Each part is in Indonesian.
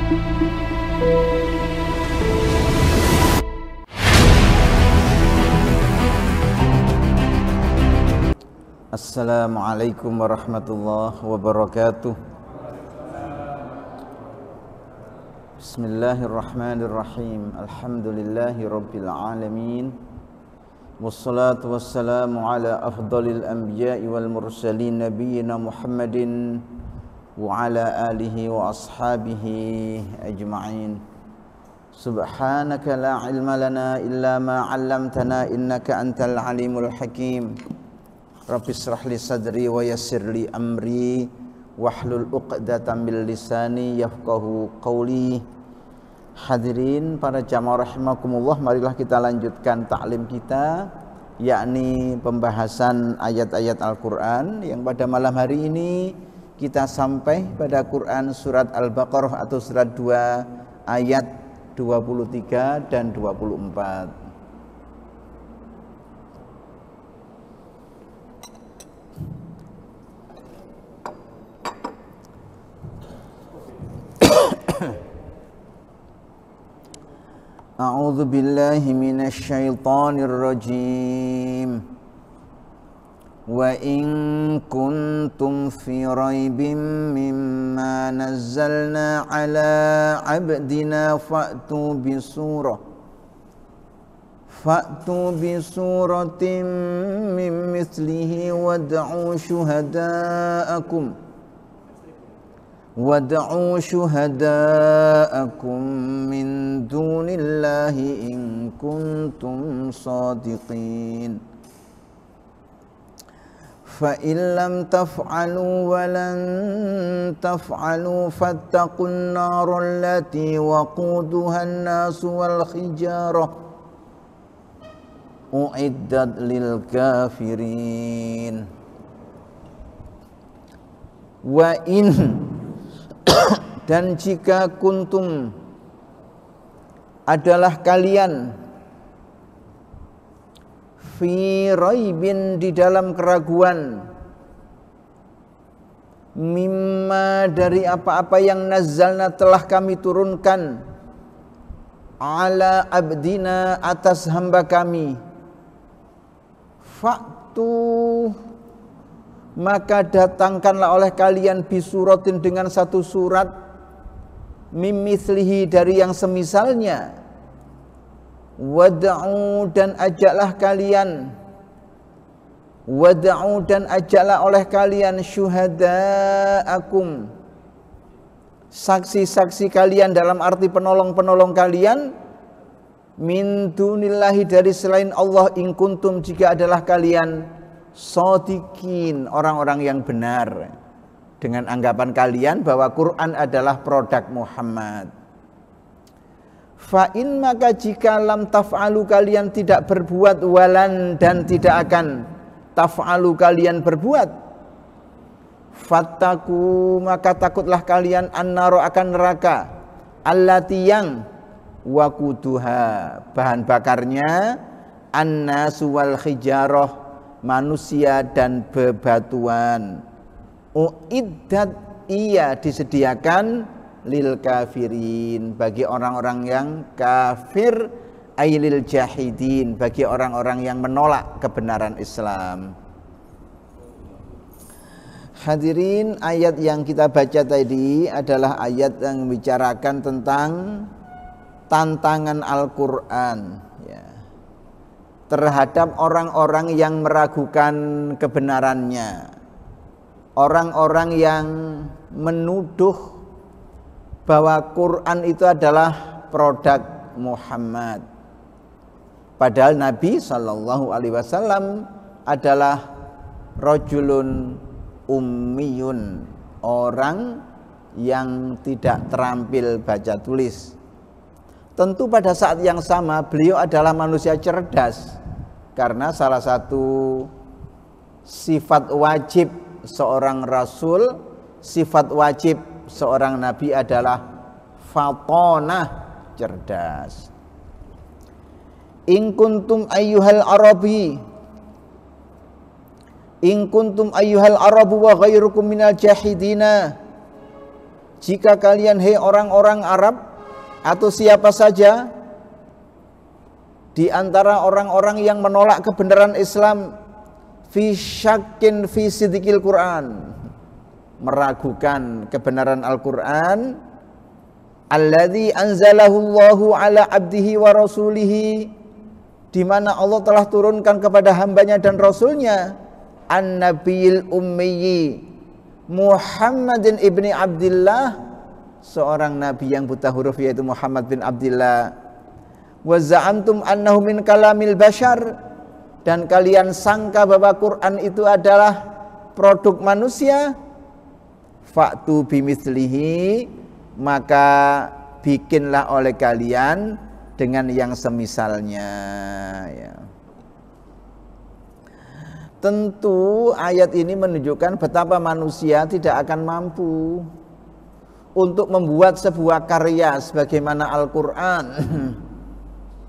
Assalamualaikum warahmatullahi wabarakatuh. Bismillahirrahmanirrahim. Alhamdulillahi rabbil alamin. Wassalatu wassalamu ala afdalil anbiya'i wal mursalin nabiyyina Muhammadin wa ala alihi wa ashabihi ajma'in. Subhanaka la ilma lana illa ma 'allamtana innaka antal alimul hakim. Rabbi shrah li sadri wa yassir li amri wahlul 'uqdatam min lisani yafqahu qawli. Hadirin para jamaah rahimakumullah, marilah kita lanjutkan taklim kita, yakni pembahasan ayat-ayat Al-Qur'an, yang pada malam hari ini kita sampai pada Quran surat Al-Baqarah atau surat 2 ayat 23 dan 24. A'udzu billahi minasy syaithanir rajim. Wa in kuntum fi raibin mimma nazzalna ala 'abdina fa'tu bi suratin min mithlihi wad'u syuhada'akum min dunillahi in kuntum shadiqin. Fa in lam taf'alu wa lan taf'alu fattaqun nar allati waquduha an-nas wal hijarah u'iddat lil kafirin. Wa in dan jika kuntum adalah kalian fi raibin di dalam keraguan mimma dari apa-apa yang nazzalna telah kami turunkan ala abdina atas hamba kami, faktu maka datangkanlah oleh kalian bisuratin dengan satu surat mimithlihi dari yang semisalnya, wad'u dan ajaklah oleh kalian syuhada'akum saksi-saksi kalian, dalam arti penolong-penolong kalian, min dunillahi dari selain Allah, in kuntum jika adalah kalian shadiqin orang-orang yang benar dengan anggapan kalian bahwa Quran adalah produk Muhammad. Fa in maka jika lam taf'alu kalian tidak berbuat, walan dan tidak akan taf'alu kalian berbuat, fattaku maka takutlah kalian annaro akan neraka, allati yang waquduha bahan bakarnya annasu wal hijarah manusia dan bebatuan, uiddat ia disediakan lil kafirin bagi orang-orang yang kafir, ailil jahidin bagi orang-orang yang menolak kebenaran Islam. Hadirin, ayat yang kita baca tadi adalah ayat yang membicarakan tentang tantangan Al-Quran terhadap orang-orang yang meragukan kebenarannya, orang-orang yang menuduh bahwa Quran itu adalah produk Muhammad. Padahal Nabi SAW adalah rajulun ummiyun, orang yang tidak terampil baca tulis. Tentu pada saat yang sama beliau adalah manusia cerdas, karena salah satu sifat wajib seorang rasul, sifat wajib seorang nabi adalah fatonah, cerdas. In kuntum ayyuhal arabu wa ghairukum minal jahidina jika kalian hei orang-orang Arab atau siapa saja di antara orang-orang yang menolak kebenaran Islam, fi syakkin fi sidqil Quran, meragukan kebenaran Al-Quran, alladzi anzalahu Allahu ala abdihi wa rasulihi, di mana Allah telah turunkan kepada hambanya dan rasulnya, an-nabiyil ummiyi Muhammadin ibni Abdillah, seorang nabi yang buta huruf yaitu Muhammad bin Abdillah. Wa za'amtum annahu min kalamil bashar, dan kalian sangka bahwa Quran itu adalah produk manusia. Fa'tu bimithlihi, maka bikinlah oleh kalian dengan yang semisalnya, ya. Tentu ayat ini menunjukkan betapa manusia tidak akan mampu untuk membuat sebuah karya sebagaimana Al-Quran.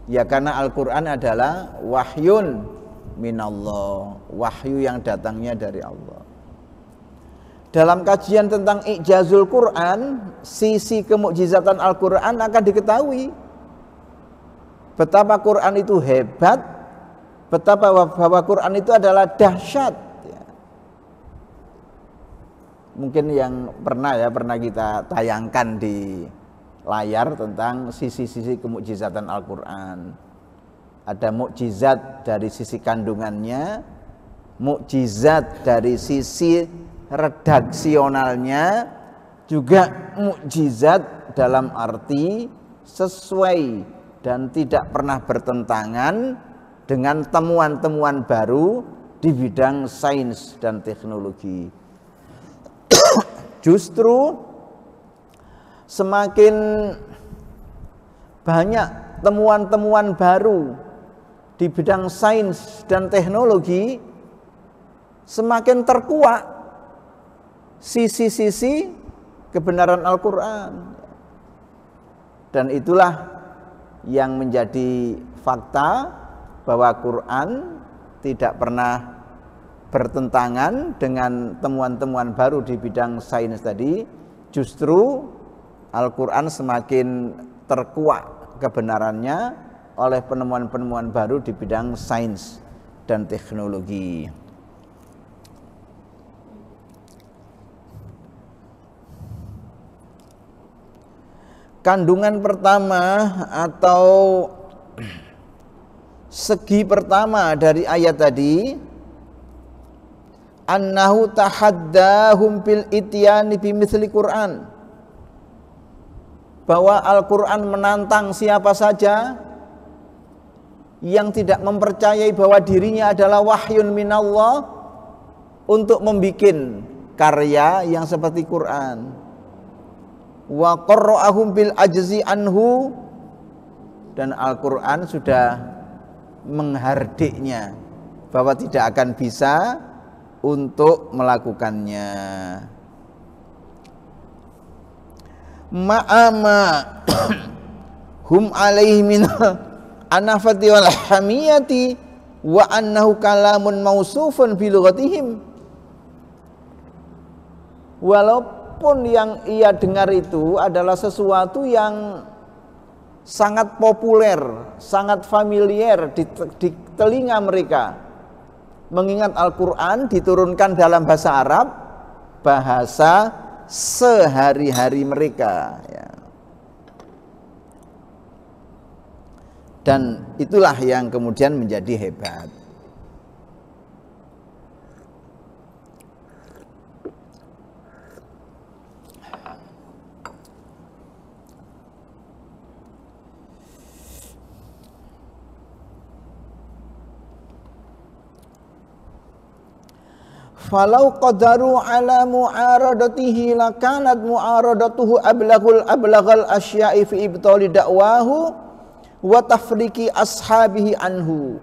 Ya, karena Al-Quran adalah wahyun minallah, wahyu yang datangnya dari Allah. Dalam kajian tentang I'jazul Quran, sisi kemukjizatan Al-Quran akan diketahui. Betapa Quran itu hebat, betapa bahwa Quran itu adalah dahsyat, ya. Mungkin yang pernah kita tayangkan di layar tentang sisi-sisi kemukjizatan Al-Quran. Ada mukjizat dari sisi kandungannya, mukjizat dari sisi redaksionalnya, juga mukjizat dalam arti sesuai dan tidak pernah bertentangan dengan temuan-temuan baru di bidang sains dan teknologi. Justru semakin banyak temuan-temuan baru di bidang sains dan teknologi, semakin terkuat sisi-sisi kebenaran Al-Quran. Dan itulah yang menjadi fakta bahwa Quran tidak pernah bertentangan dengan temuan-temuan baru di bidang sains tadi. Justru Al-Quran semakin terkuat kebenarannya oleh penemuan-penemuan baru di bidang sains dan teknologi. Kandungan pertama atau segi pertama dari ayat tadi, annahu tahaddahum bil ityani bimithli Quran, bahwa Al-Quran menantang siapa saja yang tidak mempercayai bahwa dirinya adalah wahyun minallah untuk membikin karya yang seperti Quran. Wa qarra'ahum bil ajzi anhu, dan Al-Quran sudah menghardiknya bahwa tidak akan bisa untuk melakukannya. Ma'ama hum alaihi min anafati wal hamiyati wa annahu kalamun mausufun bi lughatihim, walaupun yang ia dengar itu adalah sesuatu yang sangat populer, sangat familiar di telinga mereka, mengingat Al-Quran diturunkan dalam bahasa Arab, bahasa sehari-hari mereka, ya. Dan itulah yang kemudian menjadi hebat. Falau qadaru ala mu'aradatihi lakanat mu'aradatuhu ablaghal asya'i fi ibtali da'wahu wa tafriki ashabihi anhu.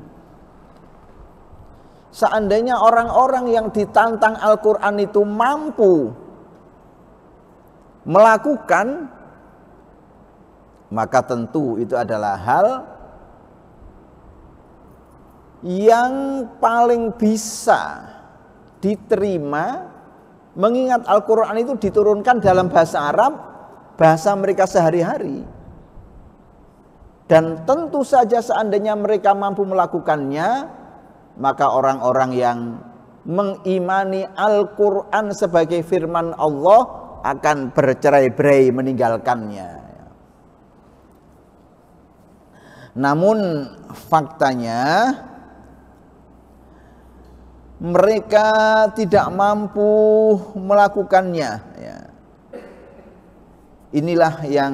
Seandainya orang-orang yang ditantang Al-Quran itu mampu melakukan, maka tentu itu adalah hal yang paling bisa diterima Mengingat Al-Quran itu diturunkan dalam bahasa Arab, bahasa mereka sehari-hari. Dan tentu saja seandainya mereka mampu melakukannya, maka orang-orang yang mengimani Al-Quran sebagai firman Allah akan bercerai-berai meninggalkannya. Namun faktanya mereka tidak mampu melakukannya. Inilah yang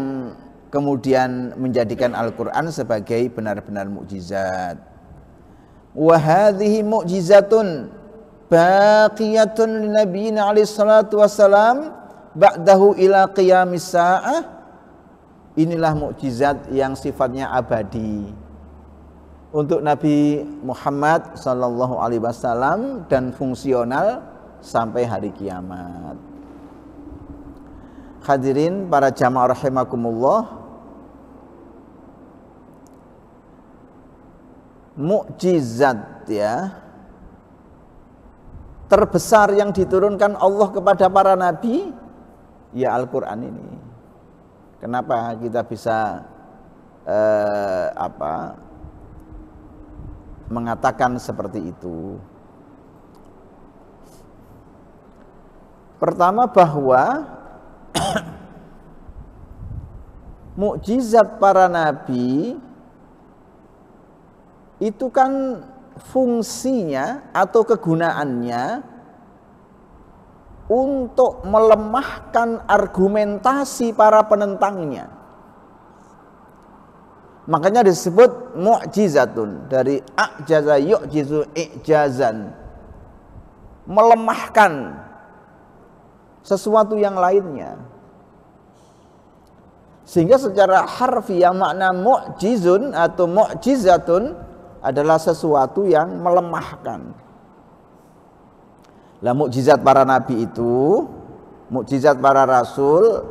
kemudian menjadikan Al-Quran sebagai benar-benar mukjizat. Wa hadhihi mu'jizatun baqiyatun linabiyina alaihi salatu wassalam ba'dahu ila qiyamis sa'ah. Inilah mukjizat yang sifatnya abadi untuk Nabi Muhammad sallallahu alaihi wasallam dan fungsional sampai hari kiamat. Hadirin para jamaah rahimakumullah, mukjizat ya terbesar yang diturunkan Allah kepada para nabi ya Al-Quran ini. Kenapa kita bisa mengatakan seperti itu? Pertama bahwa mukjizat para nabi itu kan fungsinya atau kegunaannya untuk melemahkan argumentasi para penentangnya. Makanya disebut mu'jizatun, dari a'jaza yu'jizu i'jazan, melemahkan sesuatu yang lainnya. Sehingga secara harfiah makna mu'jizun atau mu'jizatun adalah sesuatu yang melemahkan. Lah mukjizat para nabi itu, mukjizat para rasul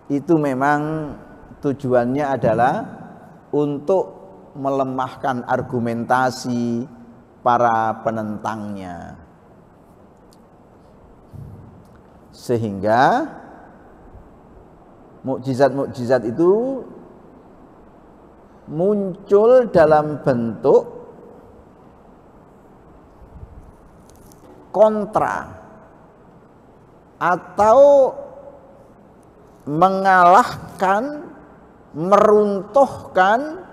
itu memang tujuannya adalah untuk melemahkan argumentasi para penentangnya. Sehingga mukjizat-mukjizat itu muncul dalam bentuk kontra atau mengalahkan, meruntuhkan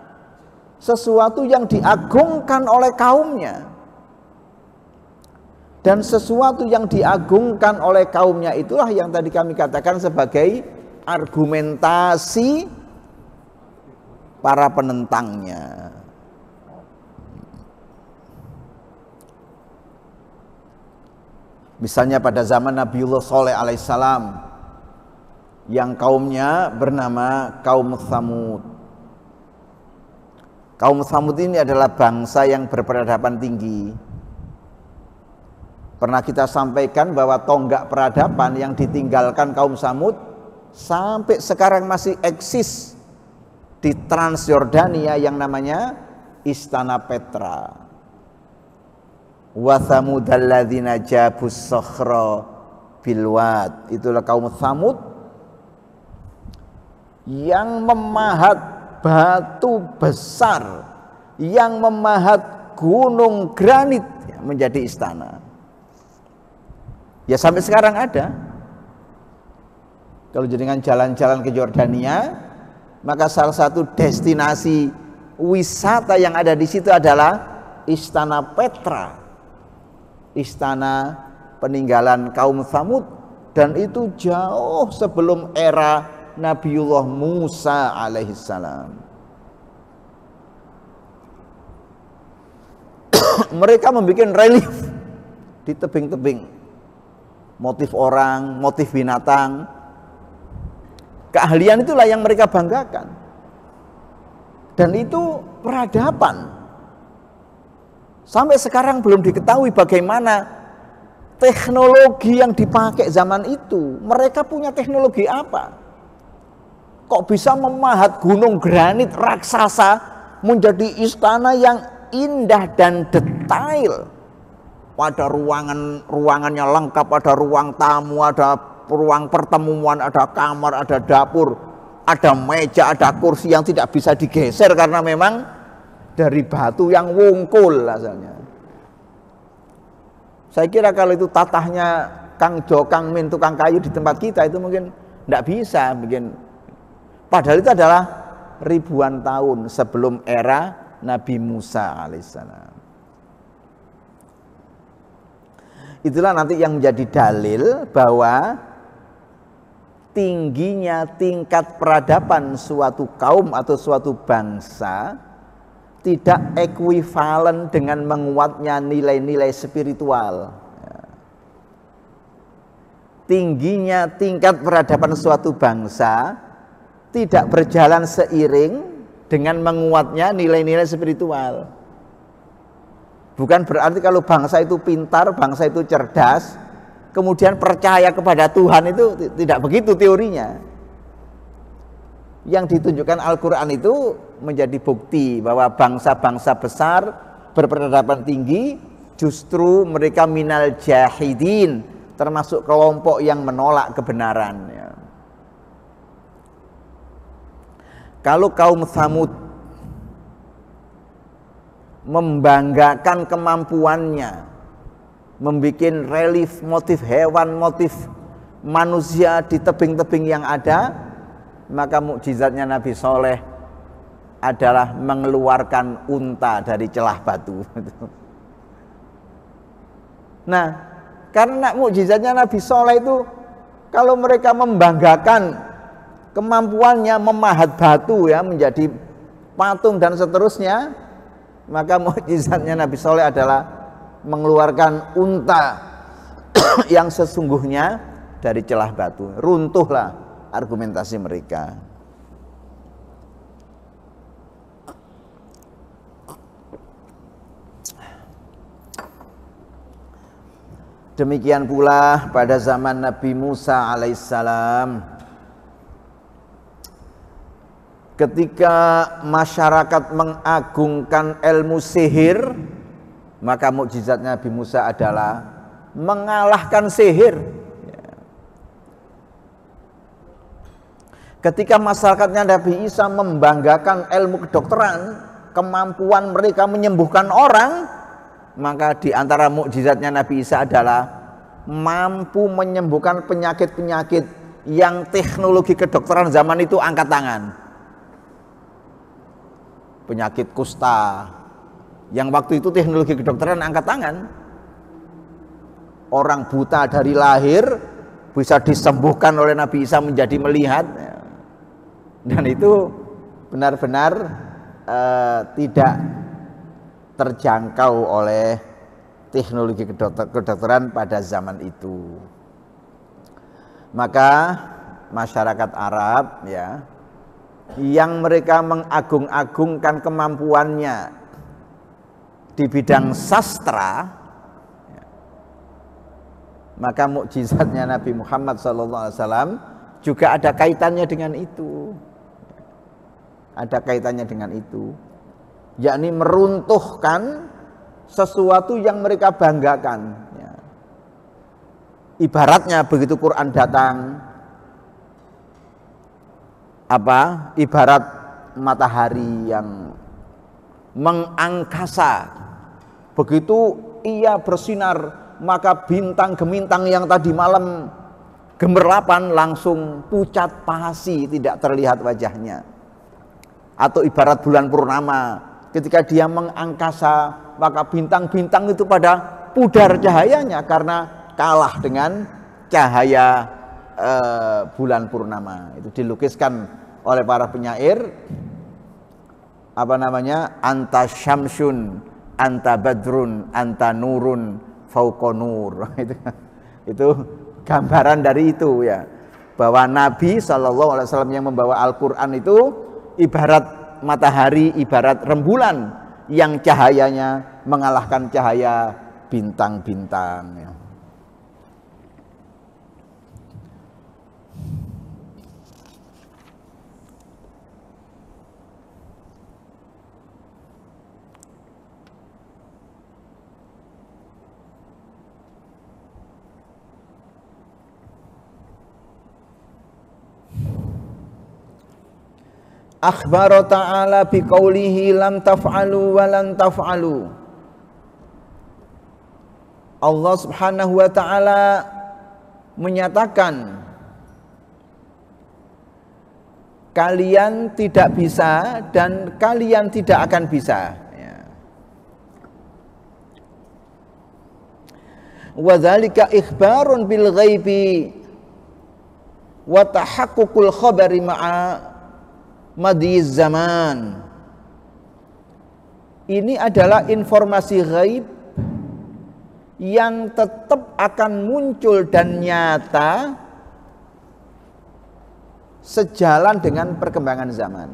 sesuatu yang diagungkan oleh kaumnya. Dan sesuatu yang diagungkan oleh kaumnya itulah yang tadi kami katakan sebagai argumentasi para penentangnya. Misalnya pada zaman Nabiullah Shalih alaihissalam yang kaumnya bernama kaum Tsamud. Kaum Tsamud ini adalah bangsa yang berperadaban tinggi. Pernah kita sampaikan bahwa tonggak peradaban yang ditinggalkan kaum Tsamud sampai sekarang masih eksis di Transjordania yang namanya Istana Petra. Wa thamudal ladzina jabus sakhra bil wad. Itulah kaum Tsamud yang memahat batu besar, yang memahat gunung granit menjadi istana. Ya sampai sekarang ada. Kalau jenengan jalan-jalan ke Yordania, maka salah satu destinasi wisata yang ada di situ adalah Istana Petra. Istana peninggalan kaum Tsamud, dan itu jauh sebelum era Nabiullah Musa alaihissalam. Mereka membuat relief di tebing-tebing, motif orang, motif binatang. Keahlian itulah yang mereka banggakan, dan itu peradaban. Sampai sekarang belum diketahui bagaimana teknologi yang dipakai zaman itu. Mereka punya teknologi apa? Kok bisa memahat gunung granit raksasa menjadi istana yang indah dan detail. Pada ruangannya lengkap, ada ruang tamu, ada ruang pertemuan, ada kamar, ada dapur, ada meja, ada kursi yang tidak bisa digeser karena memang dari batu yang wungkul asalnya. Saya kira kalau itu tatahnya Kang Jo, Kang Min, tukang kayu di tempat kita itu mungkin tidak bisa bikin. Padahal itu adalah ribuan tahun sebelum era Nabi Musa alaihissalam. Itulah nanti yang menjadi dalil bahwa tingginya tingkat peradaban suatu kaum atau suatu bangsa tidak ekuivalen dengan menguatnya nilai-nilai spiritual. Tingginya tingkat peradaban suatu bangsa tidak berjalan seiring dengan menguatnya nilai-nilai spiritual. Bukan berarti kalau bangsa itu pintar, bangsa itu cerdas, kemudian percaya kepada Tuhan, itu tidak begitu teorinya. Yang ditunjukkan Al-Quran itu menjadi bukti bahwa bangsa-bangsa besar berperadaban tinggi justru mereka minal jahidin, termasuk kelompok yang menolak kebenaran. Kalau kaum Tsamud membanggakan kemampuannya membuat relief motif hewan, motif manusia di tebing-tebing yang ada, maka mukjizatnya Nabi Soleh adalah mengeluarkan unta dari celah batu. Nah, karena mukjizatnya Nabi Soleh itu, kalau mereka membanggakan kemampuannya memahat batu ya menjadi patung dan seterusnya, maka mukjizatnya Nabi Soleh adalah mengeluarkan unta yang sesungguhnya dari celah batu. Runtuhlah argumentasi mereka. Demikian pula pada zaman Nabi Musa alaihissalam, ketika masyarakat mengagungkan ilmu sihir, maka mukjizat Nabi Musa adalah mengalahkan sihir. Ketika masyarakatnya Nabi Isa membanggakan ilmu kedokteran, kemampuan mereka menyembuhkan orang, maka di antara mukjizatnya Nabi Isa adalah mampu menyembuhkan penyakit-penyakit yang teknologi kedokteran zaman itu angkat tangan. Penyakit kusta yang waktu itu teknologi kedokteran angkat tangan. Orang buta dari lahir bisa disembuhkan oleh Nabi Isa menjadi melihat, dan itu benar-benar tidak terjangkau oleh teknologi kedokteran pada zaman itu. Maka masyarakat Arab ya, yang mereka mengagung-agungkan kemampuannya di bidang sastra, maka mukjizatnya Nabi Muhammad SAW juga ada kaitannya dengan itu. Ada kaitannya dengan itu, yakni meruntuhkan sesuatu yang mereka banggakan. Ibaratnya begitu Quran datang, ibarat matahari yang mengangkasa, begitu ia bersinar, maka bintang gemintang yang tadi malam gemerlapan langsung pucat pasi, tidak terlihat wajahnya. Atau ibarat bulan purnama, ketika dia mengangkasa, maka bintang-bintang itu pada pudar cahayanya karena kalah dengan cahaya bulan purnama. Itu dilukiskan oleh para penyair, anta syamsun, anta badrun, anta nurun fauqa nur. Itu gambaran dari itu ya, bahwa Nabi SAW yang membawa Al-Quran itu ibarat matahari, ibarat rembulan yang cahayanya mengalahkan cahaya bintang-bintang ya. akhbara ta'ala biqaulihi lam taf'alu wa lan taf'alu. Allah Subhanahu wa taala menyatakan kalian tidak bisa dan kalian tidak akan bisa. Wa dzalika ikhbarun bil ghaibi wa tahaqququl khabari ma'a madhiz zaman. Ini adalah informasi ghaib yang tetap akan muncul dan nyata sejalan dengan perkembangan zaman.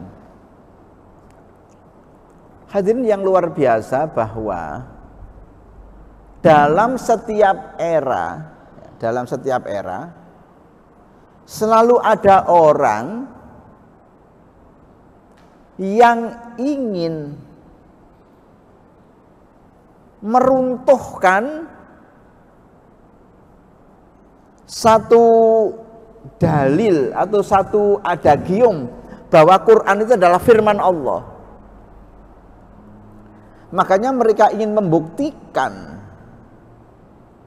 Hadirin yang luar biasa, bahwa dalam setiap era selalu ada orang yang ingin meruntuhkan satu dalil atau satu adagium bahwa Quran itu adalah firman Allah. Makanya mereka ingin membuktikan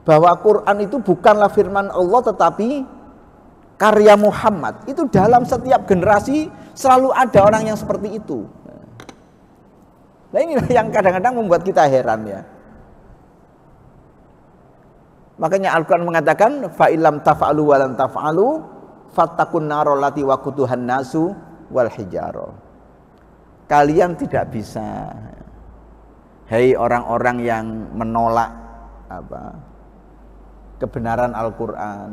bahwa Quran itu bukanlah firman Allah tetapi karya Muhammad. Itu dalam setiap generasi selalu ada orang yang seperti itu. Nah, inilah yang kadang-kadang membuat kita heran ya. Makanya Al-Quran mengatakan fa illam taf'alu wa lan taf'alu fattaqun narol lati waquduhan nasu wal hijaro. Kalian tidak bisa, hei orang-orang yang menolak kebenaran Al-Quran,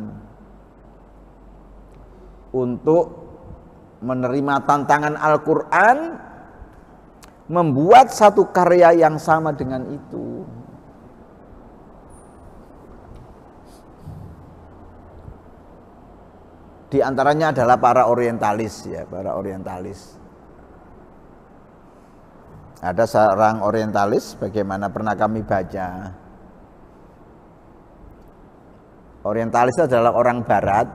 untuk menerima tantangan Al-Quran, membuat satu karya yang sama dengan itu. Di antaranya adalah para orientalis ya, para orientalis. Ada seorang orientalis, bagaimana pernah kami baca. Orientalis adalah orang barat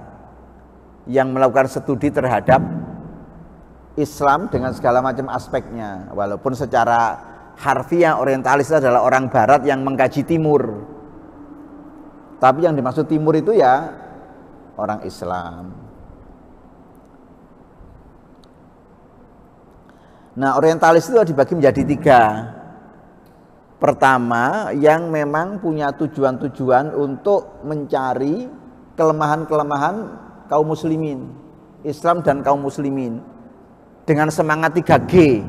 yang melakukan studi terhadap Islam dengan segala macam aspeknya. Walaupun secara harfiah orientalis adalah orang barat yang mengkaji timur, tapi yang dimaksud timur itu ya orang Islam. Nah, orientalis itu dibagi menjadi 3. Pertama, yang memang punya tujuan-tujuan untuk mencari kelemahan-kelemahan kaum muslimin, Islam dan kaum muslimin, dengan semangat 3G.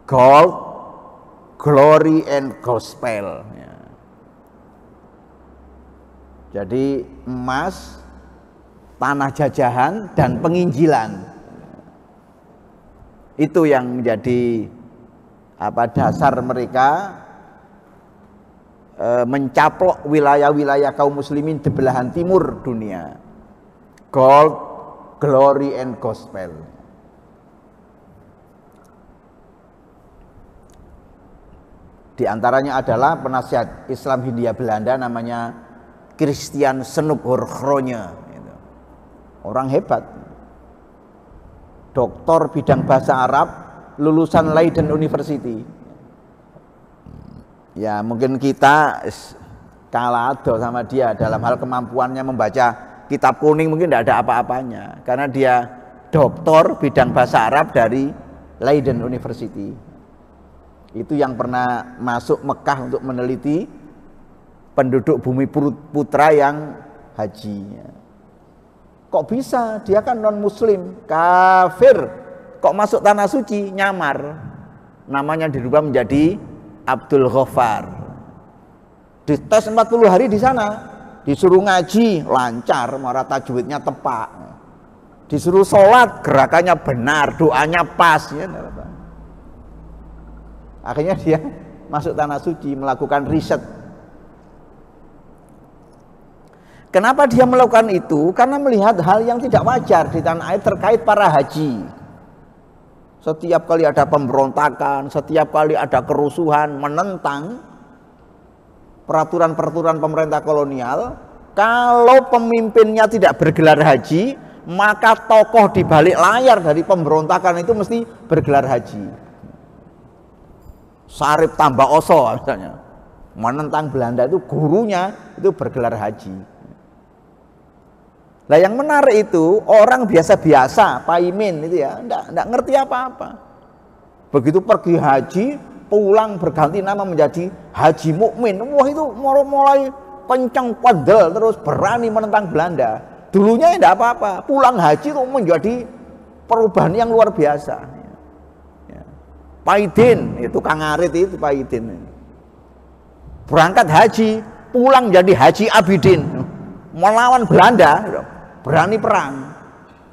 Gold, glory, and gospel. Jadi emas, tanah jajahan, dan penginjilan. Itu yang menjadi dasar mereka mencaplok wilayah-wilayah kaum muslimin di belahan timur dunia. Gold, glory, and gospel. Di antaranya adalah penasihat Islam Hindia Belanda namanya Christian Snoep Hoornkroonje. Orang hebat, doktor bidang bahasa Arab, lulusan Leiden University. Ya mungkin kita kalah ado sama dia dalam hal kemampuannya membaca kitab kuning, mungkin tidak ada apa-apanya, karena dia doktor bidang bahasa Arab dari Leiden University. Itu yang pernah masuk Mekah untuk meneliti penduduk bumi putra yang haji. Kok bisa? Dia kan non muslim, kafir, kok masuk tanah suci? Nyamar. Namanya dirubah menjadi Abdul Ghaffar. Dites 40 hari di sana, disuruh ngaji lancar, marah tajwidnya tepat, disuruh sholat gerakannya benar, doanya pas ya. Akhirnya dia masuk tanah suci, melakukan riset. Kenapa dia melakukan itu? Karena melihat hal yang tidak wajar di tanah air terkait para haji. Setiap kali ada pemberontakan, setiap kali ada kerusuhan menentang peraturan-peraturan pemerintah kolonial, Kalau pemimpinnya tidak bergelar haji, maka tokoh di balik layar dari pemberontakan itu mesti bergelar haji. Sarip Tambah Oso misalnya, menentang Belanda itu gurunya itu bergelar haji. Nah yang menarik itu orang biasa-biasa, paimin itu ya, enggak ngerti apa-apa. Begitu pergi haji, pulang berganti nama menjadi Haji Mukmin. Wah itu mulai kencang padel terus berani menentang Belanda. Dulunya enggak apa-apa, pulang haji itu menjadi perubahan yang luar biasa. Paidin, itu Kang Arit itu Paidin. Berangkat haji, pulang jadi Haji Abidin. Melawan Belanda, berani perang.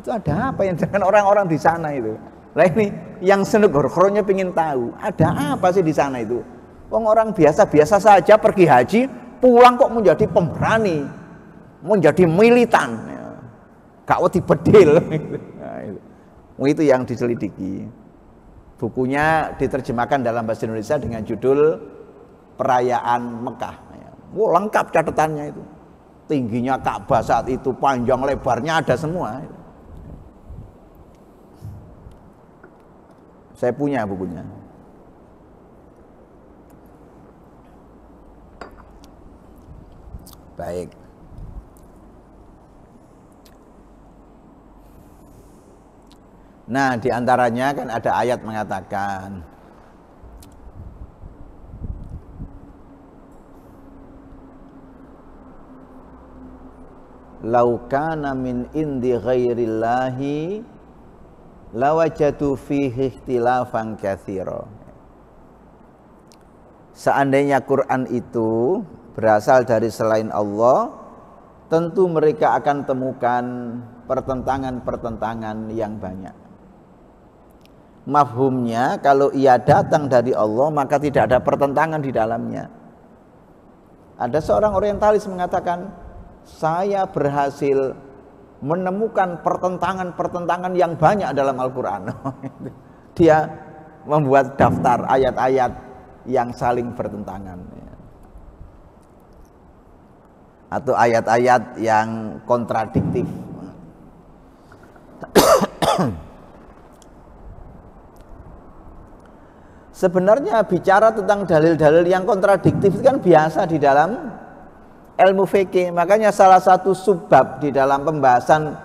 Itu ada apa yang dengan orang-orang di sana itu? Lah ini yang senegor-kronya pengen tahu, ada apa sih di sana itu? Orang biasa-biasa saja pergi haji, pulang kok menjadi pemberani, menjadi militan. Gak wedi bedil. Nah, itu yang diselidiki. Bukunya diterjemahkan dalam bahasa Indonesia dengan judul Perayaan Mekah. Lengkap catatannya itu. Tingginya Ka'bah saat itu, panjang lebarnya ada semua. Saya punya bukunya. Baik. Nah, diantaranya kan ada ayat mengatakan laukana min indi ghairillahi lawajadu fihi ikhtilafan katsira. Seandainya Quran itu berasal dari selain Allah, tentu mereka akan temukan pertentangan-pertentangan yang banyak. Mafhumnya kalau ia datang dari Allah maka tidak ada pertentangan di dalamnya. Ada seorang orientalis mengatakan, saya berhasil menemukan pertentangan-pertentangan yang banyak dalam Al-Quran. Dia membuat daftar ayat-ayat yang saling bertentangan atau ayat-ayat yang kontradiktif. Sebenarnya bicara tentang dalil-dalil yang kontradiktif itu kan biasa di dalam ilmu fikih. Makanya salah satu subbab di dalam pembahasan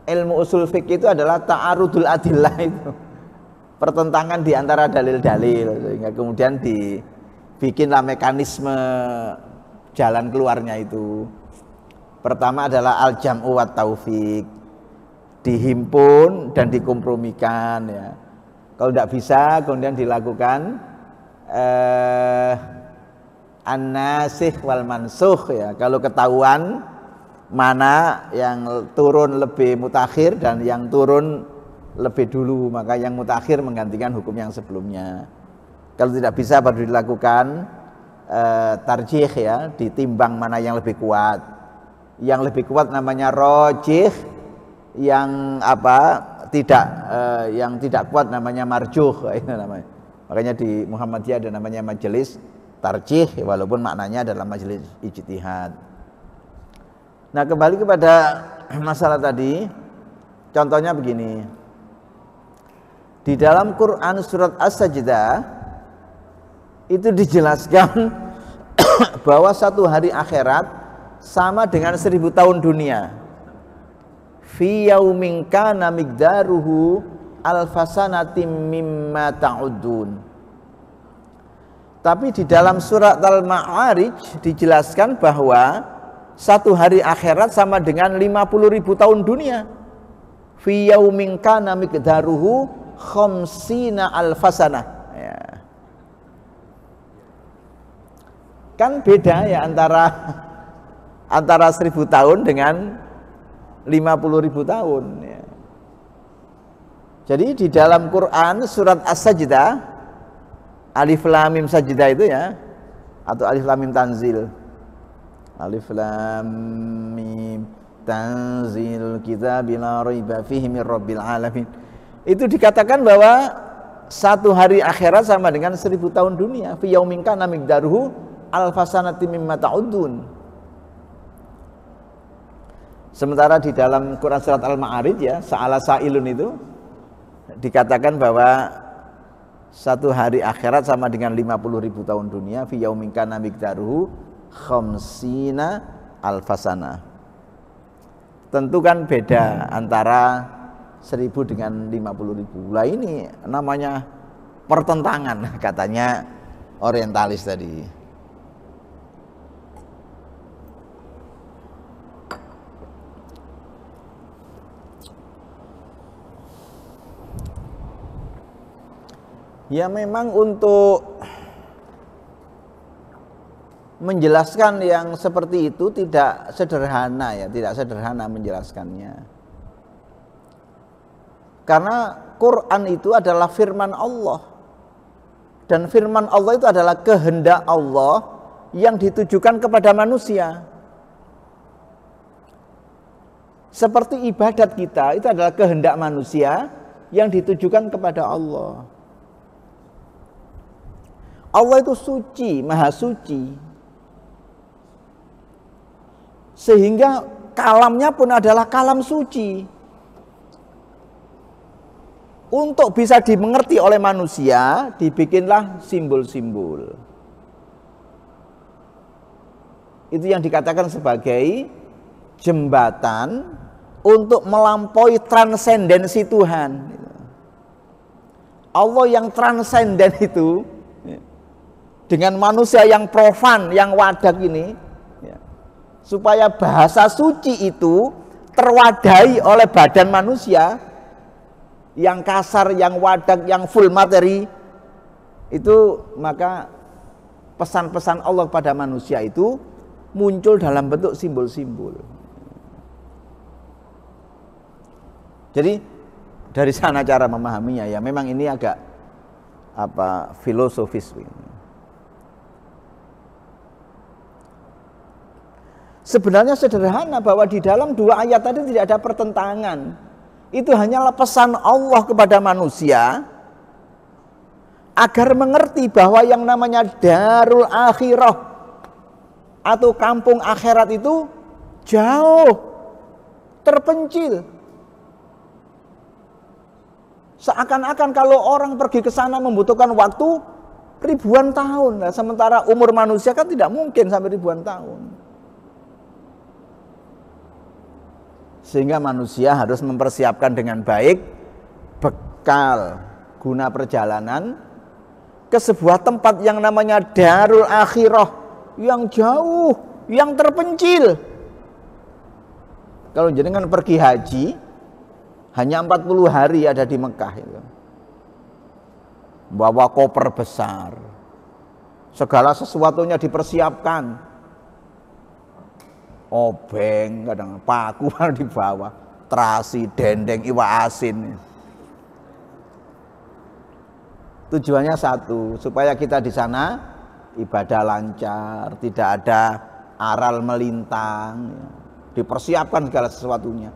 ilmu usul fikih itu adalah ta'arudul adillah itu. Pertentangan di antara dalil-dalil, sehingga kemudian dibikinlah mekanisme jalan keluarnya itu. Pertama adalah al-jam'u wat taufiq, dihimpun dan dikompromikan ya. Kalau tidak bisa kemudian dilakukan an-nasikh wal mansukh ya. Kalau ketahuan mana yang turun lebih mutakhir dan yang turun lebih dulu, maka yang mutakhir menggantikan hukum yang sebelumnya. Kalau tidak bisa baru dilakukan tarjih ya, ditimbang mana yang lebih kuat. Yang lebih kuat namanya rajih, yang yang tidak kuat namanya marjuh, itu namanya. Makanya di Muhammadiyah ada namanya majelis tarjih walaupun maknanya adalah majelis ijtihad. Nah, kembali kepada masalah tadi, contohnya begini. Di dalam Quran surat As-Sajdah itu dijelaskan bahwa satu hari akhirat sama dengan 1000 tahun dunia. Fi yaumin kana miqdaruhu alfasanatim mimma ta'udun. Tapi di dalam surat Al-Ma'arij dijelaskan bahwa satu hari akhirat sama dengan 50.000 tahun dunia. Fi yaumin kana miqdaruhu khamsina alfasanah ya. Kan beda ya antara 1000 tahun dengan 50.000 tahun ya. Jadi di dalam Quran surat As-Sajdah, Alif Lam Mim Sajdah itu ya, atau Alif Lam Mim Tanzil, Alif Lam Mim Tanzil kitabil la raiba fihi mir rabbil alamin, itu dikatakan bahwa satu hari akhirat sama dengan 1000 tahun dunia. Fi yaumin kana miqdaruhu alfasanatin mimma ta'udun. Sementara di dalam Quran surat Al-Ma'arij ya, Sa'ala Sa'ilun itu dikatakan bahwa satu hari akhirat sama dengan 50.000 tahun dunia, fi yaumin kana miqdaruhu khamsina alfasana. Tentu kan beda antara 1000 dengan 50.000. Lah ini namanya pertentangan katanya orientalis tadi. Ya memang untuk menjelaskan yang seperti itu tidak sederhana ya, tidak sederhana menjelaskannya. Karena Quran itu adalah firman Allah. Dan firman Allah itu adalah kehendak Allah yang ditujukan kepada manusia. Seperti ibadat kita itu adalah kehendak manusia yang ditujukan kepada Allah. Allah itu suci, maha suci. Sehingga kalamnya pun adalah kalam suci. Untuk bisa dimengerti oleh manusia, dibikinlah simbol-simbol. Itu yang dikatakan sebagai jembatan untuk melampaui transendensi Tuhan. Allah yang transenden itu dengan manusia yang profan, yang wadak ini, ya, supaya bahasa suci itu terwadai oleh badan manusia yang kasar, yang wadak, yang full materi itu, maka pesan-pesan Allah pada manusia itu muncul dalam bentuk simbol-simbol. Jadi dari sana cara memahaminya ya, memang ini agak filosofis. Sebenarnya sederhana bahwa di dalam dua ayat tadi tidak ada pertentangan. Itu hanyalah pesan Allah kepada manusia agar mengerti bahwa yang namanya darul akhirah atau kampung akhirat itu jauh, terpencil. Seakan-akan kalau orang pergi ke sana membutuhkan waktu ribuan tahun. Nah, sementara umur manusia kan tidak mungkin sampai ribuan tahun. Sehingga manusia harus mempersiapkan dengan baik bekal guna perjalanan ke sebuah tempat yang namanya darul akhirah, yang jauh, yang terpencil. Kalau jenengan pergi haji hanya 40 hari ada di Mekah itu. Bawa koper besar, segala sesuatunya dipersiapkan. Obeng, kadang paku di bawah, terasi, dendeng, iwak asin. Tujuannya satu, supaya kita di sana ibadah lancar, tidak ada aral melintang, dipersiapkan segala sesuatunya.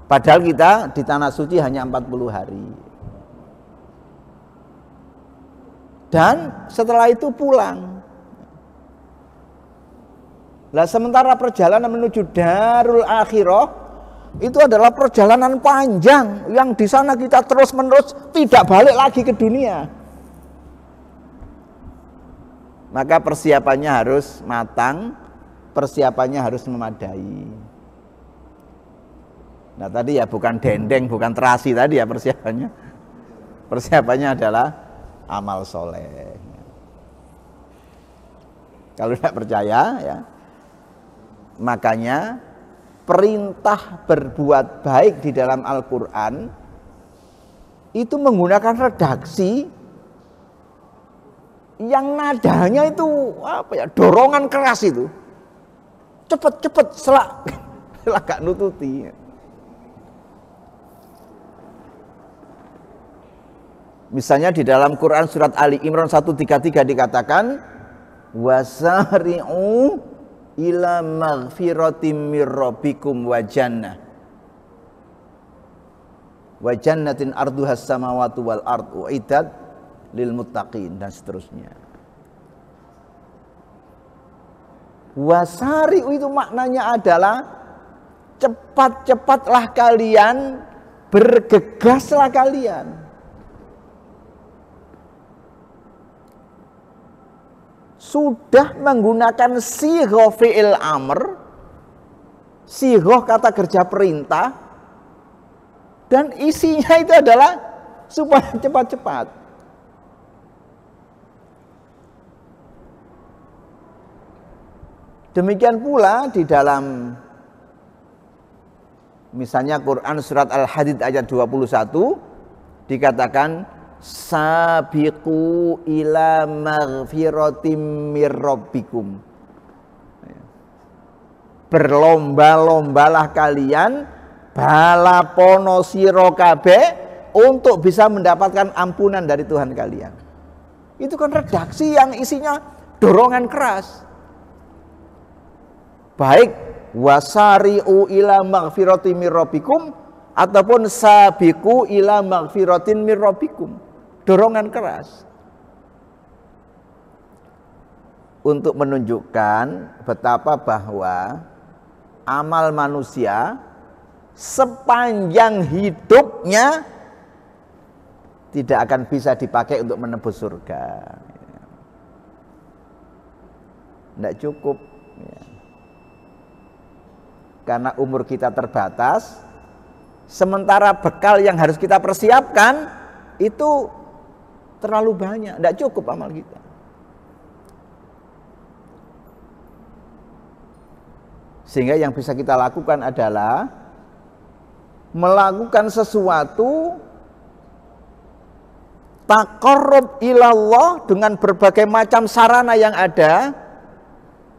Padahal kita di tanah suci hanya 40 hari. Dan setelah itu pulang. Lah sementara perjalanan menuju darul akhirah itu adalah perjalanan panjang yang di sana kita terus-menerus tidak balik lagi ke dunia. Maka persiapannya harus matang, persiapannya harus memadai. Nah tadi ya bukan dendeng, bukan terasi tadi ya persiapannya. Persiapannya adalah amal soleh. Kalau tidak percaya ya, makanya perintah berbuat baik di dalam Al-Quran itu menggunakan redaksi yang nadanya itu dorongan keras itu, cepet selak gak nututi. Misalnya di dalam Quran surat Ali Imran 133 dikatakan wasari'u ila maghfiratim mir rabbikum wa jannah wa jannatin arduhas samawati wal ardu uiddat lil muttaqin dan seterusnya. Wasari'u itu maknanya adalah cepat-cepatlah kalian, bergegaslah kalian. Sudah menggunakan sighoh fi'il amr, sighoh kata kerja perintah, dan isinya itu adalah supaya cepat-cepat. Demikian pula di dalam misalnya Quran surat Al-Hadid ayat 21 dikatakan sabiqu ila maghfiratim mir rabbikum. Berlomba-lombalah kalian balapono sira kabeh untuk bisa mendapatkan ampunan dari Tuhan kalian. Itu kan redaksi yang isinya dorongan keras. Baik wasari'u ila maghfiratin mir rabbikum ataupun sabiqu ila maghfiratin mir rabbikum, dorongan keras untuk menunjukkan betapa bahwa amal manusia sepanjang hidupnya tidak akan bisa dipakai untuk menembus surga. Tidak cukup ya. Karena umur kita terbatas, sementara bekal yang harus kita persiapkan itu terlalu banyak, tidak cukup amal kita. Sehingga yang bisa kita lakukan adalah melakukan sesuatu taqarrub ilallah dengan berbagai macam sarana yang ada,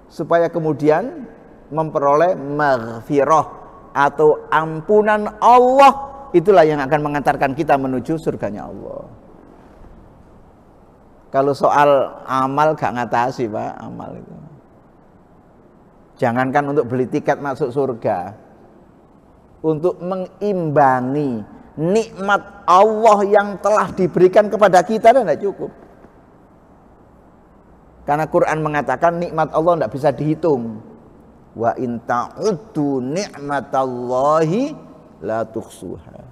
supaya kemudian memperoleh maghfirah atau ampunan Allah. Itulah yang akan mengantarkan kita menuju surganya Allah. Kalau soal amal gak ngatasi Pak, amal itu. Jangankan untuk beli tiket masuk surga, untuk mengimbangi nikmat Allah yang telah diberikan kepada kita tidak cukup. Karena Quran mengatakan nikmat Allah tidak bisa dihitung. Wa in ta'uddu ni'matallahi la tuhsuha.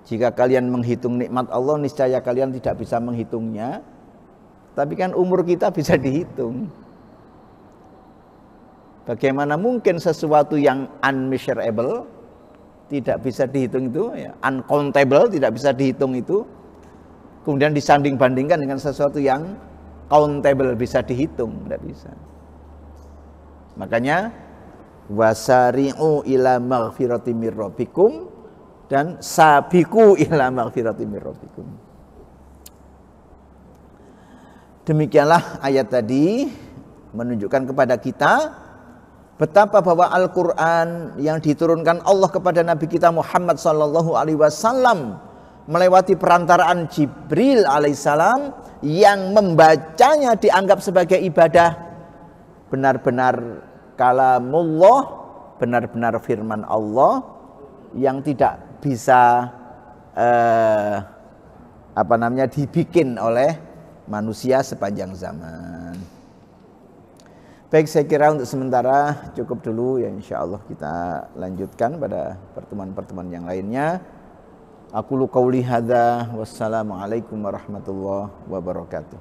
Jika kalian menghitung nikmat Allah, niscaya kalian tidak bisa menghitungnya. Tapi kan umur kita bisa dihitung. Bagaimana mungkin sesuatu yang unmeasurable, tidak bisa dihitung itu, ya, uncountable, tidak bisa dihitung itu, kemudian disanding-bandingkan dengan sesuatu yang countable, bisa dihitung, tidak bisa. Makanya wasari'u ila maghfiratin mir rabbikum dan sabiqu ila maghfiratin mir rabbikum. Demikianlah ayat tadi menunjukkan kepada kita betapa bahwa Al-Qur'an yang diturunkan Allah kepada Nabi kita Muhammad sallallahu alaihi wasallam melewati perantaraan Jibril alaihissalam yang membacanya dianggap sebagai ibadah, benar-benar kalamullah, benar-benar firman Allah yang tidak bisa dibikin oleh manusia sepanjang zaman. Baik, saya kira untuk sementara cukup dulu ya, insyaallah kita lanjutkan pada pertemuan-pertemuan yang lainnya. Aqulu qauli hadza wassalamu alaikum warahmatullahi wabarakatuh.